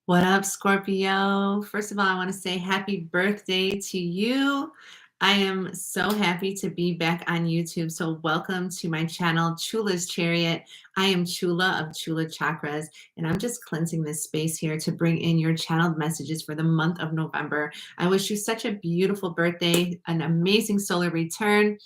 What up, Scorpio? First of all, I want to say happy birthday to you. I am so happy to be back on YouTube. So welcome to my channel, Chula's Chariot. I am Chula of Chula Chakras, and I'm just cleansing this space here to bring in your channeled messages for the month of November. I wish you such a beautiful birthday, an amazing solar return,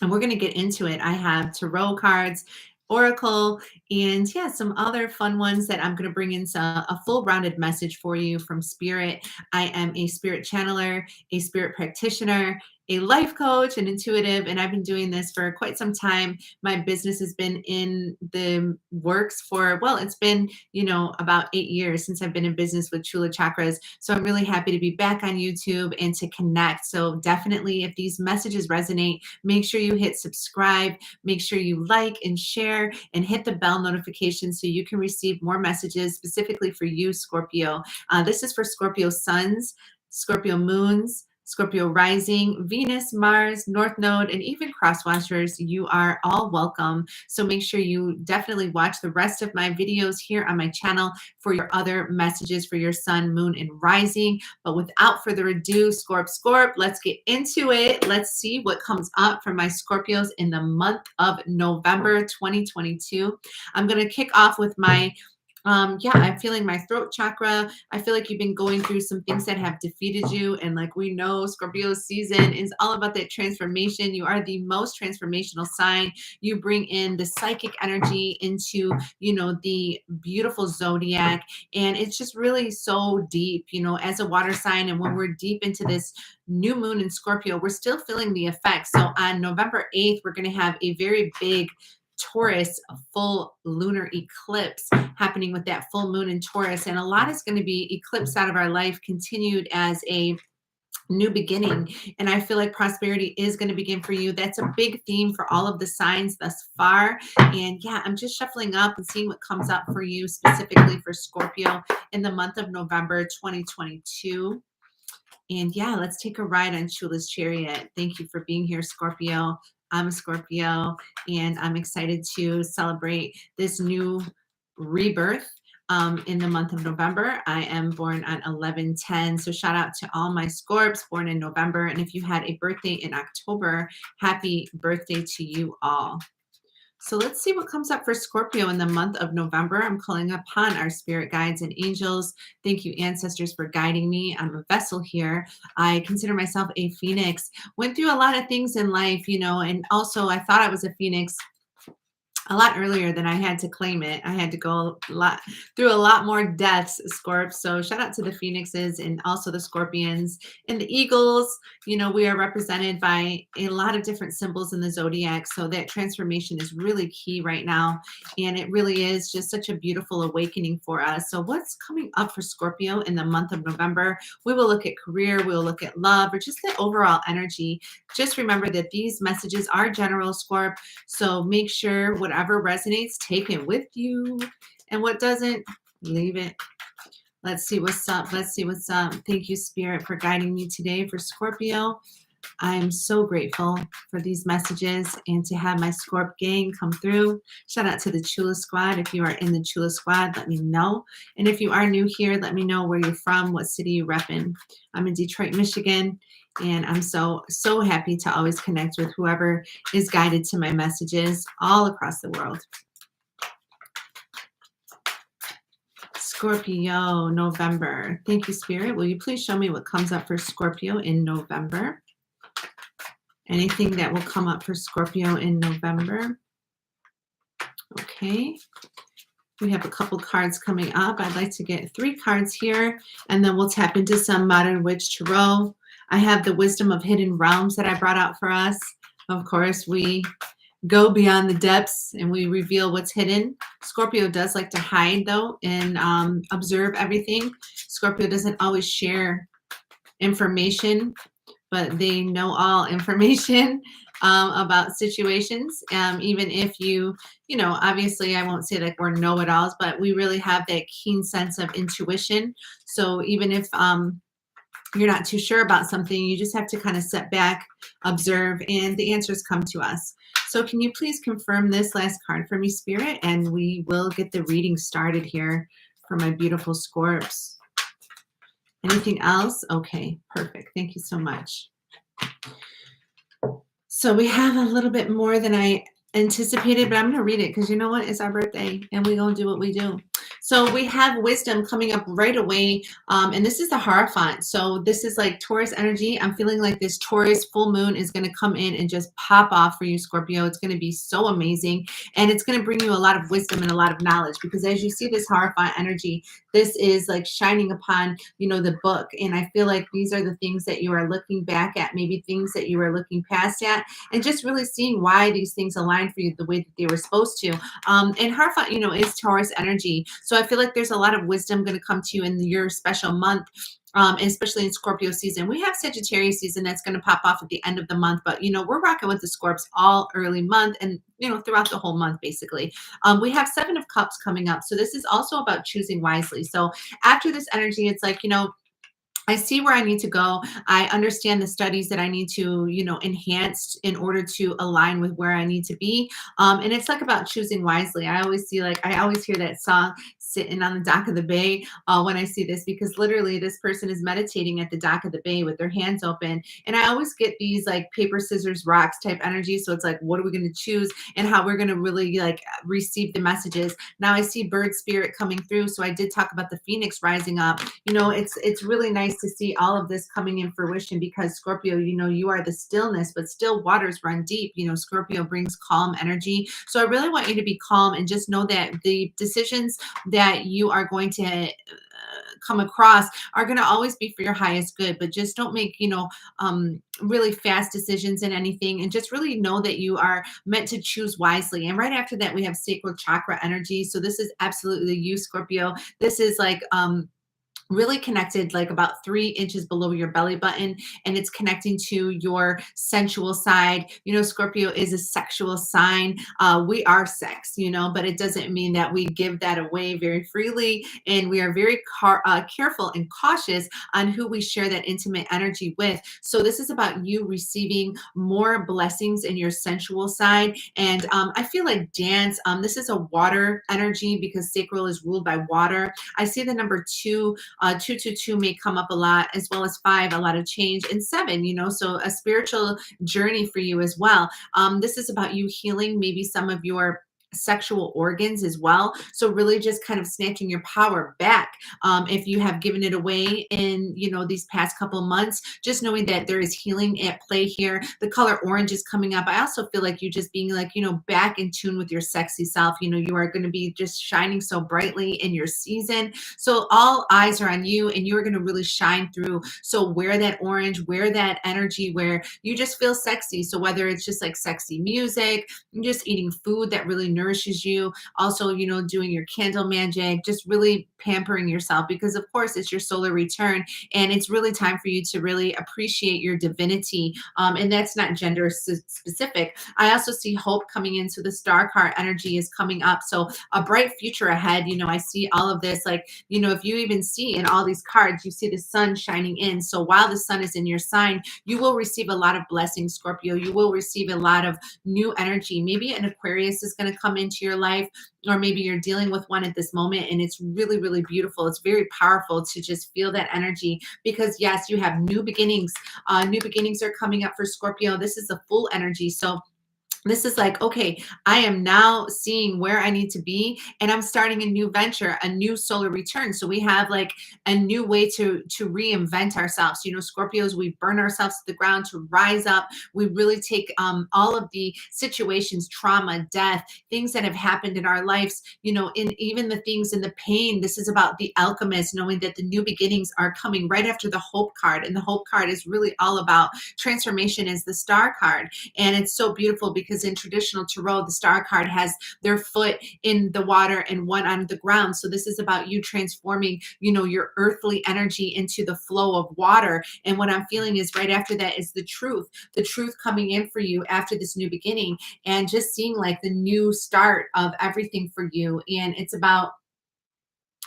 and we're going to get into it. I have tarot cards, oracle, and yeah, some other fun ones that I'm going to bring in a full rounded message for you from spirit. I am a spirit channeler, a spirit practitioner, a life coach, an intuitive, and I've been doing this for quite some time. My business has been in the works for, well, it's been, about 8 years since I've been in business with Chula Chakras. So I'm really happy to be back on YouTube and to connect. So definitely, if these messages resonate, make sure you hit subscribe, make sure you like and share, and hit the bell notification so you can receive more messages specifically for you, Scorpio. This is for Scorpio suns, Scorpio moons, Scorpio rising, Venus, Mars, North Node, and even cross watchers. You are all welcome. So make sure you definitely watch the rest of my videos here on my channel for your other messages for your sun, moon, and rising. But without further ado, Scorp, let's get into it. Let's see what comes up for my Scorpios in the month of November 2022. I'm going to kick off with my I'm feeling my throat chakra. I feel like you've been going through some things that have defeated you. And like we know, Scorpio season is all about that transformation. You are the most transformational sign. You bring in the psychic energy into, the beautiful zodiac. And it's just really so deep, as a water sign. And when we're deep into this new moon in Scorpio, we're still feeling the effects. So on November 8th, we're going to have a very big Taurus, a full lunar eclipse happening with that full moon in Taurus. And a lot is going to be eclipsed out of our life, continued as a new beginning. And I feel like prosperity is going to begin for you. That's a big theme for all of the signs thus far. And yeah, I'm just shuffling up and seeing what comes up for you specifically for Scorpio in the month of November 2022. And yeah, let's take a ride on Chula's Chariot. Thank you for being here, Scorpio. I'm a Scorpio, and I'm excited to celebrate this new rebirth in the month of November. I am born on 11/10, so shout out to all my Scorps born in November. And if you had a birthday in October, happy birthday to you all. So let's see what comes up for Scorpio in the month of November. I'm calling upon our spirit guides and angels. Thank you, ancestors, for guiding me. I'm a vessel here. I consider myself a phoenix. Went through a lot of things in life, and also I thought I was a phoenix a lot earlier than I had to claim it. I had to go through a lot more deaths, Scorp. So shout out to the Phoenixes and also the Scorpions and the Eagles. We are represented by a lot of different symbols in the zodiac. So that transformation is really key right now. And it really is just such a beautiful awakening for us. So what's coming up for Scorpio in the month of November? We will look at career, we'll look at love, or just the overall energy. Just remember that these messages are general, Scorp. So make sure whatever resonates, take it with you. And what doesn't, leave it. Let's see what's up. Let's see what's up. Thank you, Spirit, for guiding me today for Scorpio. I am so grateful for these messages and to have my Scorp gang come through. Shout out to the Chula Squad. If you are in the Chula Squad, let me know. And if you are new here, let me know where you're from, what city you rep in. I'm in Detroit, Michigan. And I'm so happy to always connect with whoever is guided to my messages all across the world. Scorpio, November. Thank you, Spirit. Will you please show me what comes up for Scorpio in November? Anything that will come up for Scorpio in November? Okay. We have a couple cards coming up. I'd like to get 3 cards here, and then we'll tap into some Modern Witch Tarot. I have the Wisdom of Hidden Realms that I brought out for us. Of course, we go beyond the depths and we reveal what's hidden. Scorpio does like to hide, though, and observe everything. Scorpio doesn't always share information, but they know all information about situations. Even if obviously I won't say like we're know-it-alls, but we really have that keen sense of intuition. So even if you're not too sure about something, you just have to kind of sit back, observe, and the answers come to us. So can you please confirm this last card for me, Spirit? And we will get the reading started here for my beautiful Scorps. Anything else? Okay, perfect. Thank you so much. So we have a little bit more than I anticipated, but I'm going to read it because you know what? It's our birthday and we're going to do what we do. So we have wisdom coming up right away. And this is the Hierophant. So this is like Taurus energy. I'm feeling like this Taurus full moon is going to come in and just pop off for you, Scorpio. It's going to be so amazing. And it's going to bring you a lot of wisdom and a lot of knowledge because as you see this Hierophant energy, this is like shining upon, you know, the book. And I feel like these are the things that you are looking back at, maybe things that you are looking past at, and just really seeing why these things align for you the way that they were supposed to. And Hierophant, you know, is Taurus energy. So I feel like there's a lot of wisdom going to come to you in your special month. And especially in Scorpio season. We have Sagittarius season that's going to pop off at the end of the month, but you know, we're rocking with the Scorps all early month and you know, throughout the whole month, basically. We have Seven of Cups coming up. So this is also about choosing wisely. So after this energy, it's like, you know, I see where I need to go. I understand the studies that I need to, you know, enhance in order to align with where I need to be. And it's like about choosing wisely. I always see, like, I always hear that song sitting on the dock of the bay when I see this, because literally this person is meditating at the dock of the bay with their hands open. And I always get these like paper, scissors, rocks type energy. So it's like, what are we going to choose and how we're going to really like receive the messages. Now I see bird spirit coming through. So I did talk about the Phoenix rising up. You know, it's really nice to see all of this coming in fruition because Scorpio, you know, you are the stillness, but still waters run deep. You know, Scorpio brings calm energy. So I really want you to be calm and just know that the decisions that you are going to come across are going to always be for your highest good, but just don't make, you know, really fast decisions in anything, and just really know that you are meant to choose wisely. And right after that, we have sacral chakra energy. So this is absolutely you, Scorpio. This is like, really connected like about 3 inches below your belly button, and it's connecting to your sensual side. You know, Scorpio is a sexual sign. We are sex, you know, but it doesn't mean that we give that away very freely, and we are very careful and cautious on who we share that intimate energy with. So this is about you receiving more blessings in your sensual side. And I feel like dance, this is a water energy because sacral is ruled by water. I see the number 2, 222 may come up a lot, as well as 5, a lot of change, and 7, you know, so a spiritual journey for you as well. This is about you healing maybe some of your sexual organs as well. So really just kind of snatching your power back. If you have given it away in, you know, these past couple of months, just knowing that there is healing at play here. The color orange is coming up. I also feel like you just being like, you know, back in tune with your sexy self. You know, you are going to be just shining so brightly in your season. So all eyes are on you and you're going to really shine through. So wear that orange, wear that energy where you just feel sexy. So whether it's just like sexy music, just eating food that really nourishes you, also, you know, doing your candle magic, just really pampering yourself, because of course it's your solar return and it's really time for you to really appreciate your divinity. And that's not gender specific. I also see hope coming in. So the star card energy is coming up. So a bright future ahead. You know, I see all of this, like, you know, if you even see in all these cards, you see the sun shining in. So while the sun is in your sign, you will receive a lot of blessings, Scorpio. You will receive a lot of new energy. Maybe an Aquarius is going to come into your life, or maybe you're dealing with one at this moment, and it's really, really beautiful. It's very powerful to just feel that energy, because yes, you have new beginnings. New beginnings are coming up for Scorpio. This is the full energy. So this is like, okay, I am now seeing where I need to be, and I'm starting a new venture, a new solar return. So we have like a new way to reinvent ourselves. You know, Scorpios, we burn ourselves to the ground to rise up. We really take all of the situations, trauma, death, things that have happened in our lives, you know, in even the things in the pain. This is about the alchemist, knowing that the new beginnings are coming right after the hope card. And the hope card is really all about transformation, is the star card. And it's so beautiful because in traditional tarot, the star card has their foot in the water and one on the ground. So this is about you transforming, you know, your earthly energy into the flow of water. And what I'm feeling is right after that is the truth coming in for you after this new beginning, and just seeing like the new start of everything for you. And it's about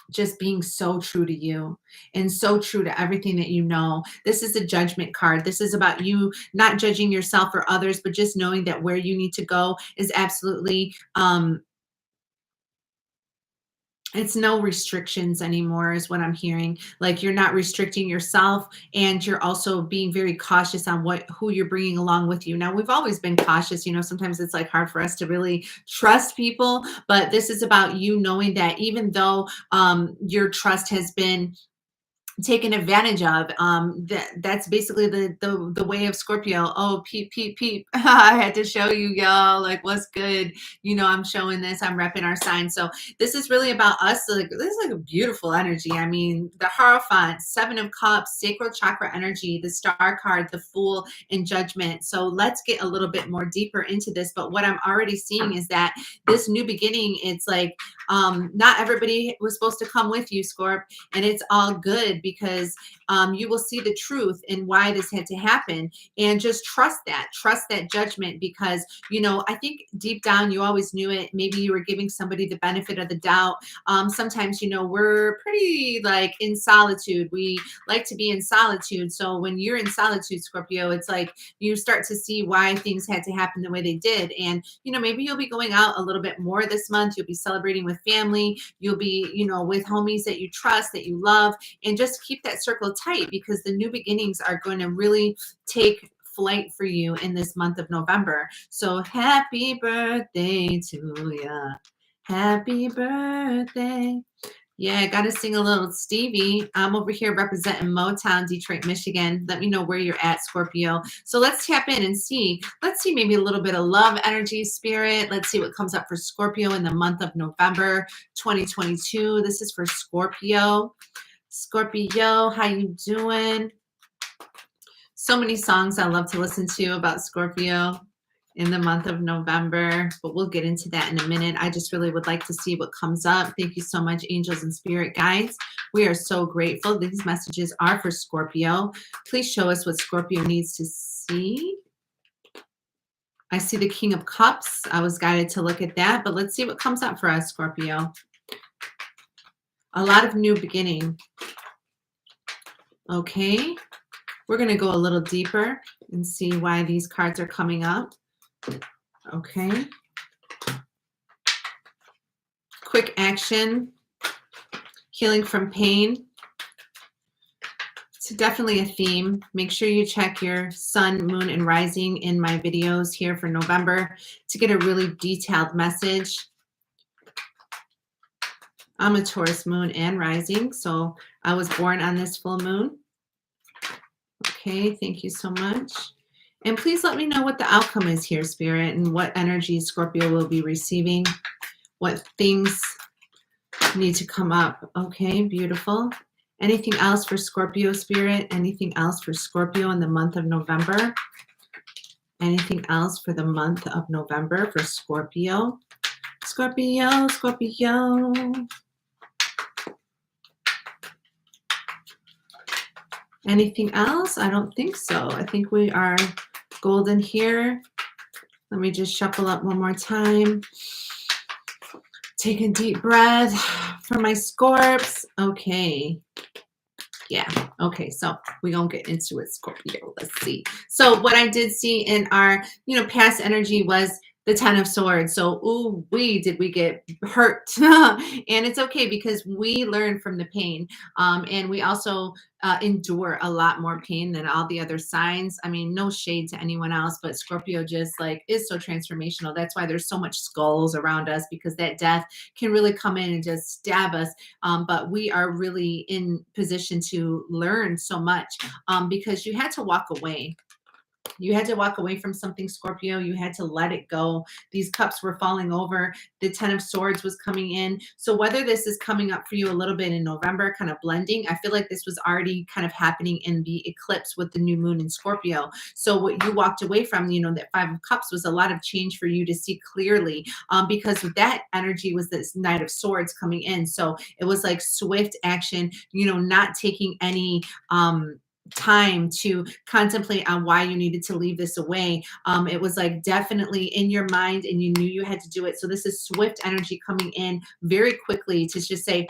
just being so true to you and so true to everything that you know. This is a judgment card. This is about you not judging yourself or others, but just knowing that where you need to go is absolutely It's no restrictions anymore is what I'm hearing. Like you're not restricting yourself, and you're also being very cautious on who you're bringing along with you. Now, we've always been cautious, sometimes it's like hard for us to really trust people, but this is about you knowing that even though your trust has been taken advantage of. That's basically the way of Scorpio. Oh, peep, peep, peep. I had to show you, y'all, like what's good. I'm showing this, I'm repping our sign. So this is really about us. Like this is like a beautiful energy. I mean, the Hierophant, Seven of Cups, sacral chakra energy, the Star card, the Fool, and Judgment. So let's get a little bit more deeper into this. But what I'm already seeing is that this new beginning, it's like not everybody was supposed to come with you, Scorp, and it's all good because you will see the truth and why this had to happen, and just trust that judgment, because I think deep down you always knew it. Maybe you were giving somebody the benefit of the doubt. Sometimes we're pretty like in solitude. We like to be in solitude. So when you're in solitude, Scorpio, it's like you start to see why things had to happen the way they did. And maybe you'll be going out a little bit more this month. You'll be celebrating with family. You'll be with homies that you trust, that you love, and just keep that circle tight, because the new beginnings are going to really take flight for you in this month of November. So happy birthday to ya. Happy birthday. Yeah, I got to sing a little Stevie. I'm over here representing Motown, Detroit, Michigan. Let me know where you're at, Scorpio. So let's tap in and see. Let's see maybe a little bit of love energy, spirit. Let's see what comes up for Scorpio in the month of November 2022. This is for Scorpio. Scorpio, how you doing? So many songs I love to listen to about Scorpio in the month of November, but we'll get into that in a minute. I just really would like to see what comes up. Thank you so much, angels and spirit guides. We are so grateful. These messages are for Scorpio. Please show us what Scorpio needs to see. I see the King of Cups. I was guided to look at that, but let's see what comes up for us, Scorpio. A lot of new beginning. Okay. We're going to go a little deeper and see why these cards are coming up. Okay. Quick action. Healing from pain. It's definitely a theme. Make sure you check your sun, moon, and rising in my videos here for November to get a really detailed message. I'm a Taurus moon and rising, so I was born on this full moon. Okay, thank you so much. And please let me know what the outcome is here, Spirit, and what energy Scorpio will be receiving, what things need to come up. Okay, beautiful. Anything else for Scorpio, Spirit? Anything else for Scorpio in the month of November? Anything else for the month of November for Scorpio? Scorpio, Scorpio. Anything else? I don't think so. I think we are golden here. Let me just shuffle up one more time. Take a deep breath for my Scorps. Okay. Yeah. Okay. So we're going to get into it, Scorpio. Let's see. So what I did see in our, past energy was the Ten of Swords. So, did we get hurt? And it's okay, because we learn from the pain. And we also endure a lot more pain than all the other signs. I mean, no shade to anyone else, but Scorpio just is so transformational. That's why there's so much skulls around us, because that death can really come in and just stab us. But we are really in position to learn so much, because you had to walk away. You had to walk away from something, Scorpio. You had to let it go. These cups were falling over. The Ten of Swords was coming in. So whether this is coming up for you a little bit in November, kind of blending, I feel like this was already kind of happening in the eclipse with the new moon in Scorpio. So what you walked away from, that Five of Cups, was a lot of change for you to see clearly, because that energy was this Knight of Swords coming in. So it was like swift action, not taking any time to contemplate on why you needed to leave this away. It was like definitely in your mind, and you knew you had to do it. So this is swift energy coming in very quickly to just say,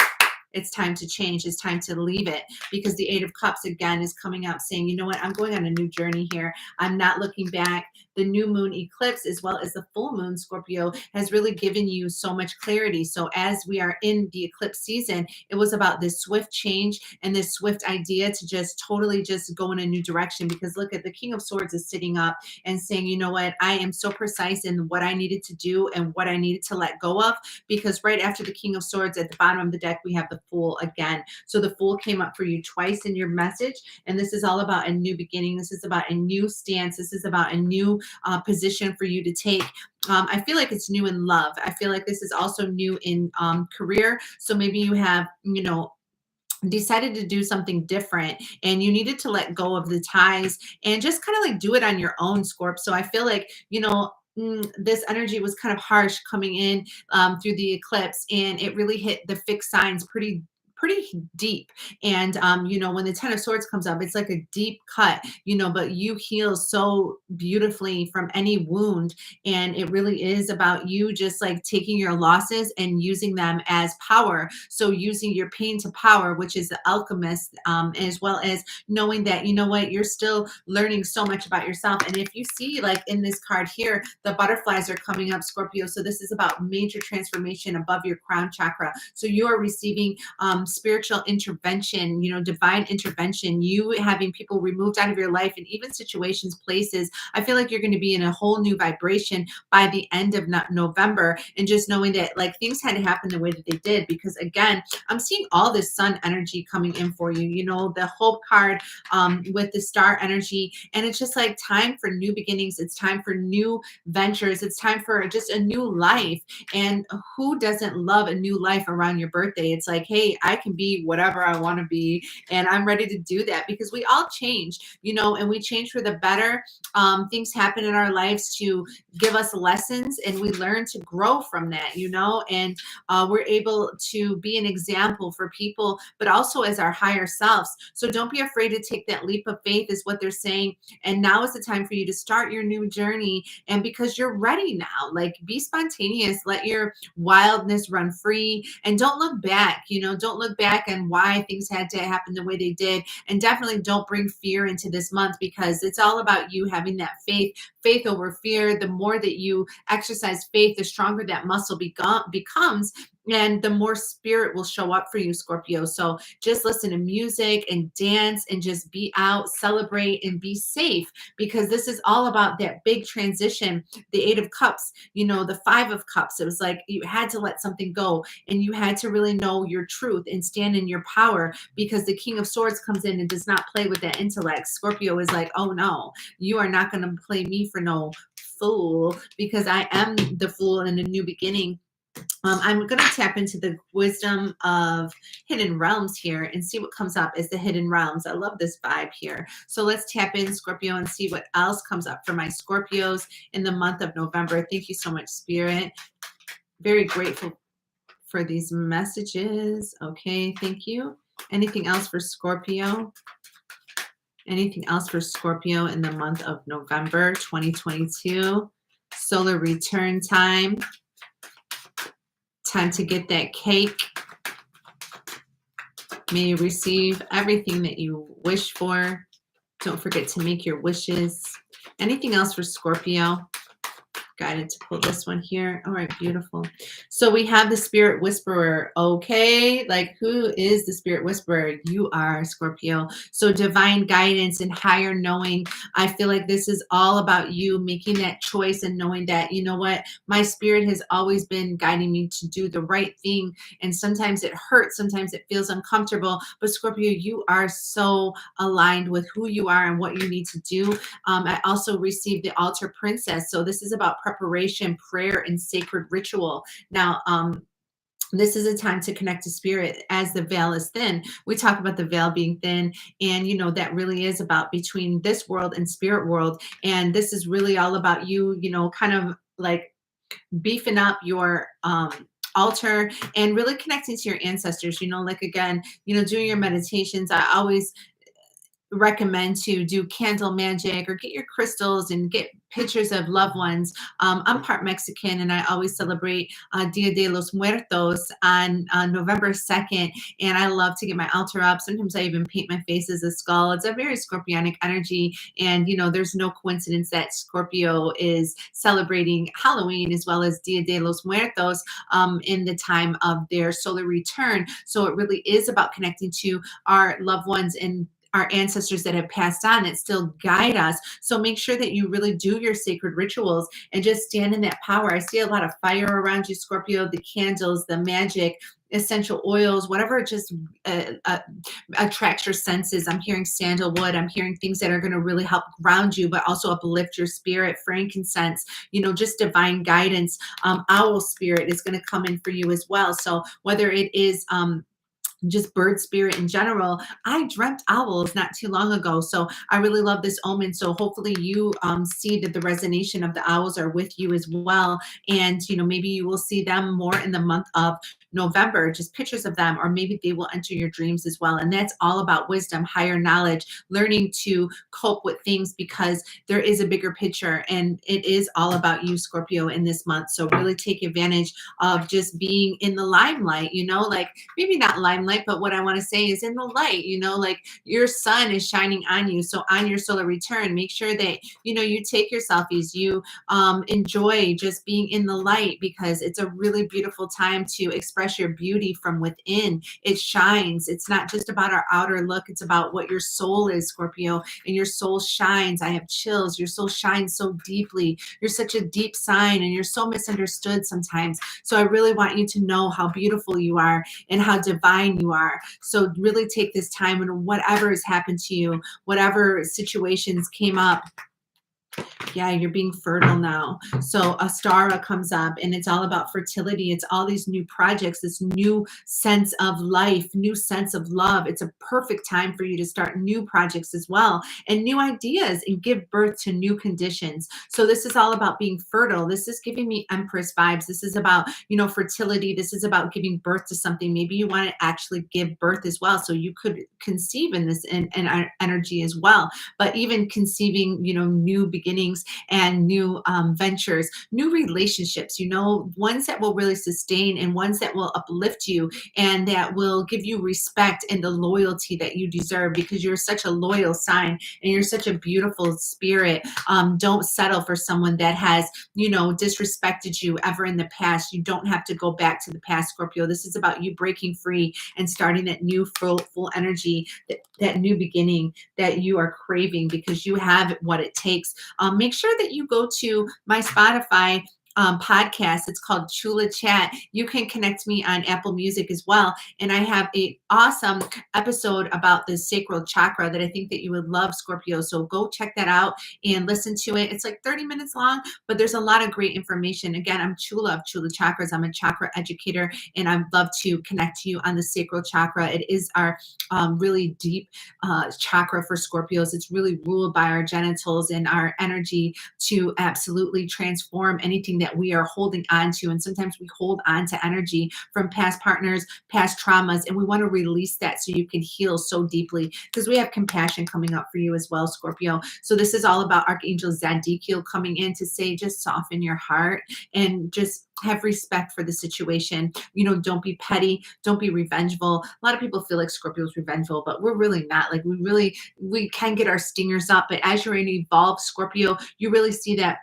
it's time to change. It's time to leave it, because the Eight of Cups again is coming out saying, you know what, I'm going on a new journey here. I'm not looking back. the new moon eclipse as well as the full moon, Scorpio, has really given you so much clarity. So as we are in the eclipse season, it was about this swift change and this swift idea to just totally just go in a new direction. Because look at the King of Swords is sitting up and saying, you know what, I am so precise in what I needed to do and what I needed to let go of. Because right after the King of Swords at the bottom of the deck, we have the Fool again. So the Fool came up for you twice in your message. And this is all about a new beginning. This is about a new stance. This is about a new position for you to take. I feel like it's new in love. I feel like this is also new in career. So maybe you have, you know, decided to do something different and you needed to let go of the ties and just kind of like do it on your own, Scorp. So I feel like, you know, this energy was kind of harsh coming in through the eclipse, and it really hit the fixed signs pretty deep. And you know, when the Ten of Swords comes up, it's like a deep cut, you know, but you heal so beautifully from any wound. And it really is about you just like taking your losses and using them as power. So using your pain to power, which is the alchemist, as well as knowing that, you know what, you're still learning so much about yourself. And if you see, like in this card here, the butterflies are coming up, Scorpio. So this is about major transformation above your crown chakra. So you are receiving spiritual intervention, you know, divine intervention, you having people removed out of your life, and even situations, places. I feel like you're going to be in a whole new vibration by the end of November. And just knowing that like things had to happen the way that they did, because again, I'm seeing all this sun energy coming in for you, you know, the hope card with the star energy. And it's just like time for new beginnings. It's time for new ventures. It's time for just a new life. And who doesn't love a new life around your birthday? It's like, hey, I can be whatever I want to be, and I'm ready to do that, because we all change, you know, and we change for the better. Things happen in our lives to give us lessons, and we learn to grow from that, you know, and we're able to be an example for people, but also as our higher selves. So don't be afraid to take that leap of faith, is what they're saying. And now is the time for you to start your new journey. And because you're ready now, like be spontaneous, let your wildness run free, and don't look back, you know, don't look back and why things had to happen the way they did. And definitely don't bring fear into this month, because it's all about you having that faith over fear. The more that you exercise faith, the stronger that muscle becomes, and the more spirit will show up for you, Scorpio. So just listen to music and dance and just be out, celebrate, and be safe, because this is all about that big transition. The Eight of Cups, you know, the Five of Cups, it was like you had to let something go, and you had to really know your truth and stand in your power, because the King of Swords comes in and does not play with that intellect. Scorpio is like, oh no, you are not going to play me for no fool, because I am the fool in a new beginning. I'm going to tap into the wisdom of hidden realms here and see what comes up as the hidden realms. I love this vibe here. So let's tap in, Scorpio, and see what else comes up for my Scorpios in the month of November. Thank you so much, Spirit. Very grateful for these messages. Okay, thank you. Anything else for Scorpio? Anything else for Scorpio in the month of November 2022? Solar return time. Time to get that cake. May you receive everything that you wish for. Don't forget to make your wishes. Anything else for Scorpio? Guided to pull this one here. All right, beautiful. So we have the Spirit Whisperer. Okay, like who is the Spirit Whisperer? You are, Scorpio. So divine guidance and higher knowing. I feel like this is all about you making that choice and knowing that, you know what, my spirit has always been guiding me to do the right thing. And sometimes it hurts, sometimes it feels uncomfortable. But Scorpio, you are so aligned with who you are and what you need to do. I also received the Altar Princess. So this is about preparation, prayer, and sacred ritual. Now, this is a time to connect to spirit as the veil is thin. We talk about the veil being thin, and you know that really is about between this world and spirit world. And this is really all about you, you know, kind of like beefing up your altar and really connecting to your ancestors, you know, like again, you know, doing your meditations. I always recommend to do candle magic or get your crystals and get pictures of loved ones. I'm part Mexican, and I always celebrate Dia de los Muertos on November 2nd. And I love to get my altar up. Sometimes I even paint my face as a skull. It's a very scorpionic energy. And, there's no coincidence that Scorpio is celebrating Halloween as well as Dia de los Muertos in the time of their solar return. So it really is about connecting to our loved ones and our ancestors that have passed on that still guide us. So make sure that you really do your sacred rituals and just stand in that power. I see a lot of fire around you, Scorpio, the candles, the magic, essential oils, whatever just attracts your senses. I'm hearing sandalwood. I'm hearing things that are going to really help ground you, but also uplift your spirit. Frankincense, just divine guidance. Owl spirit is going to come in for you as well. So whether it is just bird spirit in general. I dreamt owls not too long ago. So I really love this omen. So hopefully you see that the resonation of the owls are with you as well. And, maybe you will see them more in the month of November, just pictures of them, or maybe they will enter your dreams as well. And that's all about wisdom, higher knowledge, learning to cope with things because there is a bigger picture, and it is all about you, Scorpio, in this month. So really take advantage of just being in the limelight, like maybe not limelight, but what I want to say is in the light, like your sun is shining on you. So on your solar return, make sure that, you take your selfies, you enjoy just being in the light, because it's a really beautiful time to express your beauty from within. It shines. It's not just about our outer look. It's about what your soul is, Scorpio, and your soul shines. I have chills. Your soul shines so deeply. You're such a deep sign, and you're so misunderstood sometimes. So I really want you to know how beautiful you are and how divine you are. So really take this time, and whatever has happened to you, whatever situations came up, yeah, you're being fertile now. So Astara comes up, and it's all about fertility. It's all these new projects, this new sense of life, new sense of love. It's a perfect time for you to start new projects as well, and new ideas, and give birth to new conditions. So this is all about being fertile. This is giving me Empress vibes. This is about, fertility. This is about giving birth to something. Maybe you want to actually give birth as well. So you could conceive in this in energy as well. But even conceiving, new beginnings and new ventures, new relationships, ones that will really sustain, and ones that will uplift you, and that will give you respect and the loyalty that you deserve, because you're such a loyal sign and you're such a beautiful spirit. Don't settle for someone that has, disrespected you ever in the past. You don't have to go back to the past, Scorpio. This is about you breaking free and starting that new full energy, that new beginning that you are craving, because you have what it takes. Make sure that you go to my Spotify podcast. It's called Chula Chat. You can connect me on Apple Music as well. And I have a awesome episode about the sacral chakra that I think that you would love, Scorpio. So go check that out and listen to it. It's like 30 minutes long, but there's a lot of great information. Again, I'm Chula of Chula Chakras. I'm a chakra educator, and I'd love to connect to you on the sacral chakra. It is our really deep chakra for Scorpios. It's really ruled by our genitals and our energy to absolutely transform anything that we are holding on to. And sometimes we hold on to energy from past partners, past traumas, and we want to release that so you can heal so deeply, because we have compassion coming up for you as well, Scorpio. So this is all about Archangel Zadkiel coming in to say, just soften your heart and just have respect for the situation. Don't be petty. Don't be revengeful. A lot of people feel like Scorpio's revengeful, but we're really not. Like, we can get our stingers up, but as you're an evolved Scorpio, you really see that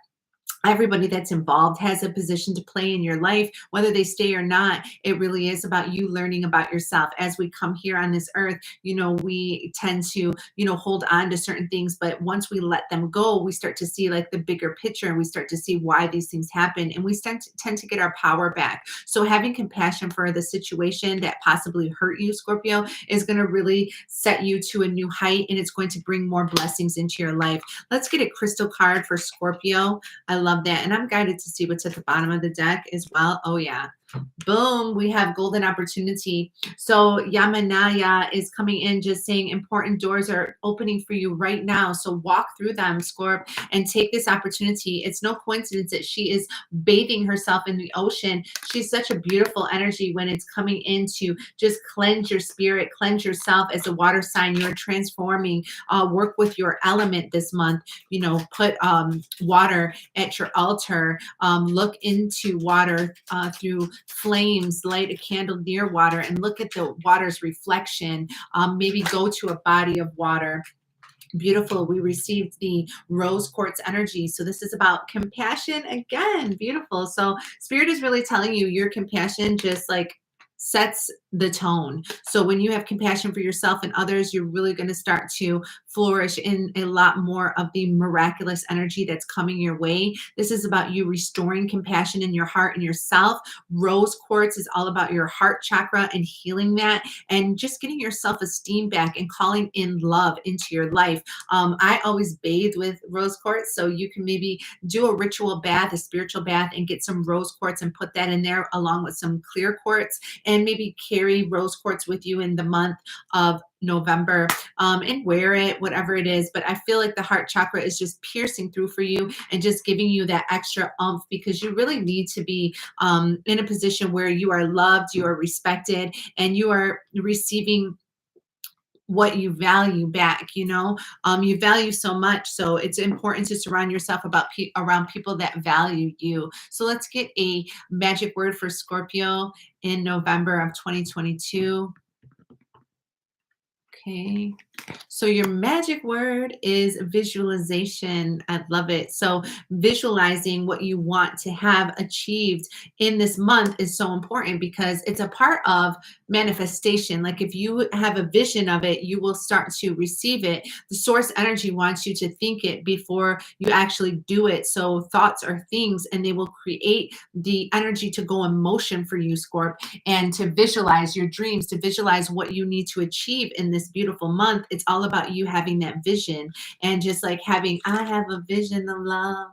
everybody that's involved has a position to play in your life, whether they stay or not. It really is about you learning about yourself. As we come here on this earth, we tend to, hold on to certain things, but once we let them go, we start to see like the bigger picture, and we start to see why these things happen, and we tend to get our power back. So having compassion for the situation that possibly hurt you, Scorpio, is going to really set you to a new height, and it's going to bring more blessings into your life. Let's get a crystal card for Scorpio. I love that. And I'm guided to see what's at the bottom of the deck as well. Oh, yeah. Boom, we have golden opportunity. So Yamanaya is coming in just saying important doors are opening for you right now. So walk through them, Scorp, and take this opportunity. It's no coincidence that she is bathing herself in the ocean. She's such a beautiful energy when it's coming in to just cleanse your spirit, cleanse yourself as a water sign. You're transforming, work with your element this month. You know, put water at your altar, look into water through flames, light a candle near water and look at the water's reflection. Maybe go to a body of water. Beautiful. We received the rose quartz energy. So this is about compassion again. Beautiful. So spirit is really telling you your compassion just like sets the tone. So when you have compassion for yourself and others, you're really going to start to flourish in a lot more of the miraculous energy that's coming your way. This is about you restoring compassion in your heart and yourself. Rose quartz is all about your heart chakra and healing that and just getting your self-esteem back and calling in love into your life. I always bathe with rose quartz, so you can maybe do a ritual bath, a spiritual bath, and get some rose quartz and put that in there along with some clear quartz, and maybe carry rose quartz with you in the month of November, and wear it, whatever it is. But I feel like the heart chakra is just piercing through for you and just giving you that extra oomph because you really need to be in a position where you are loved, you are respected, and you are receiving what you value back. You know, you value so much, so it's important to surround yourself around people that value you. So let's get a magic word for Scorpio in November of 2022. Okay. So your magic word is visualization. I love it. So visualizing what you want to have achieved in this month is so important because it's a part of manifestation. Like if you have a vision of it, you will start to receive it. The source energy wants you to think it before you actually do it. So thoughts are things and they will create the energy to go in motion for you, Scorp, and to visualize your dreams, to visualize what you need to achieve in this beautiful month. It's all about you having that vision and just like having, I have a vision of love.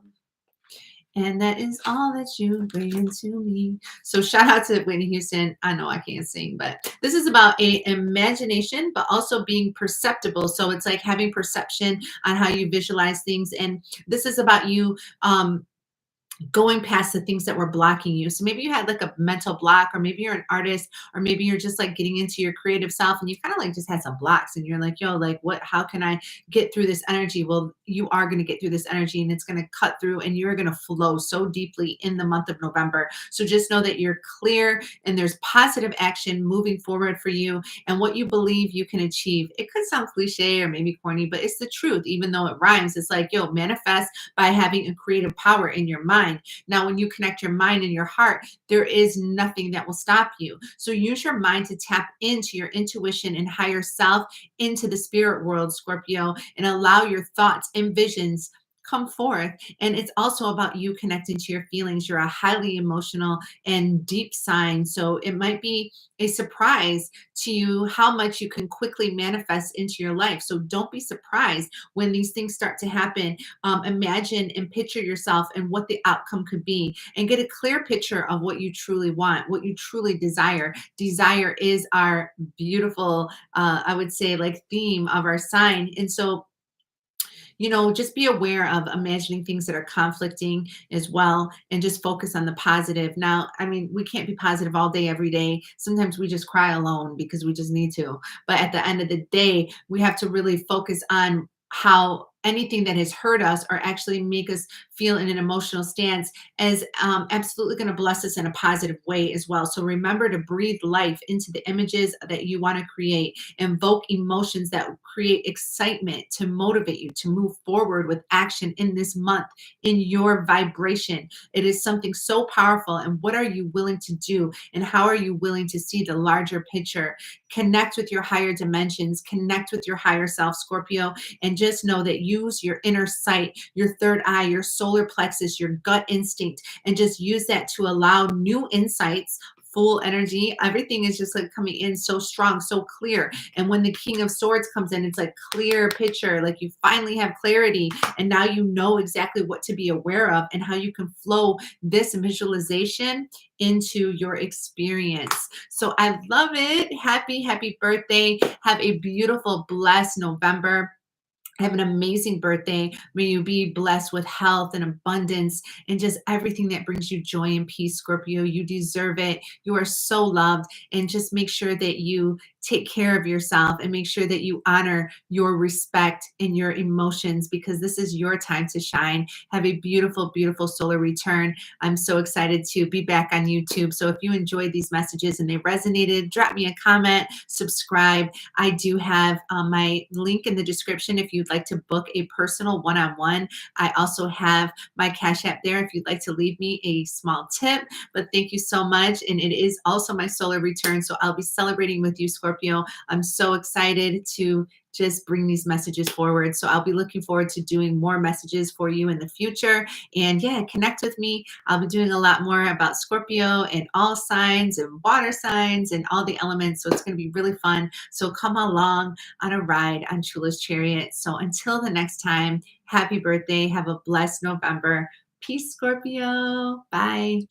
And that is all that you bring into me. So shout out to Whitney Houston. I know I can't sing, but this is about a imagination, but also being perceptible. So it's like having perception on how you visualize things. And this is about you going past the things that were blocking you. So maybe you had like a mental block, or maybe you're an artist, or maybe you're just like getting into your creative self and you kind of like just had some blocks and you're like, yo, like what, how can I get through this energy? Well, you are going to get through this energy and it's going to cut through and you're going to flow so deeply in the month of November. So just know that you're clear and there's positive action moving forward for you and what you believe you can achieve. It could sound cliche or maybe corny, but it's the truth. Even though it rhymes, it's like, yo, manifest by having a creative power in your mind. Now, when you connect your mind and your heart, there is nothing that will stop you. So use your mind to tap into your intuition and higher self, into the spirit world, Scorpio, and allow your thoughts and visions come forth. And it's also about you connecting to your feelings. You're a highly emotional and deep sign. So it might be a surprise to you how much you can quickly manifest into your life. So don't be surprised when these things start to happen. Imagine and picture yourself and what the outcome could be and get a clear picture of what you truly want, what you truly desire. Desire is our beautiful, I would say, like theme of our sign. And so just be aware of imagining things that are conflicting as well and just focus on the positive. Now, I mean, we can't be positive all day, every day. Sometimes we just cry alone because we just need to. But at the end of the day, we have to really focus on how anything that has hurt us or actually make us feel in an emotional stance is absolutely going to bless us in a positive way as well. So remember to breathe life into the images that you want to create. Invoke emotions that create excitement to motivate you to move forward with action in this month in your vibration. It is something so powerful. And what are you willing to do? And how are you willing to see the larger picture? Connect with your higher dimensions, connect with your higher self, Scorpio, and just know that use your inner sight, your third eye, your solar plexus, your gut instinct, and just use that to allow new insights full energy. Everything is just like coming in so strong, so clear. And when the King of Swords comes in, it's like clear picture, like you finally have clarity, and now you know exactly what to be aware of and how you can flow this visualization into your experience. So I love it. Happy birthday. Have a beautiful, blessed November. Have an amazing birthday. May you be blessed with health and abundance and just everything that brings you joy and peace, Scorpio. You deserve it. You are so loved. And just make sure that you take care of yourself and make sure that you honor your respect and your emotions, because this is your time to shine. Have a beautiful, beautiful solar return. I'm so excited to be back on YouTube. So if you enjoyed these messages and they resonated, drop me a comment, subscribe. I do have my link in the description if you'd like to book a personal one-on-one. I also have my Cash App there if you'd like to leave me a small tip. But thank you so much. And it is also my solar return, so I'll be celebrating with you, Scorpio. I'm so excited to just bring these messages forward. So I'll be looking forward to doing more messages for you in the future. And yeah, connect with me. I'll be doing a lot more about Scorpio and all signs and water signs and all the elements. So it's going to be really fun. So come along on a ride on Chula's Chariot. So until the next time, happy birthday. Have a blessed November. Peace, Scorpio. Bye.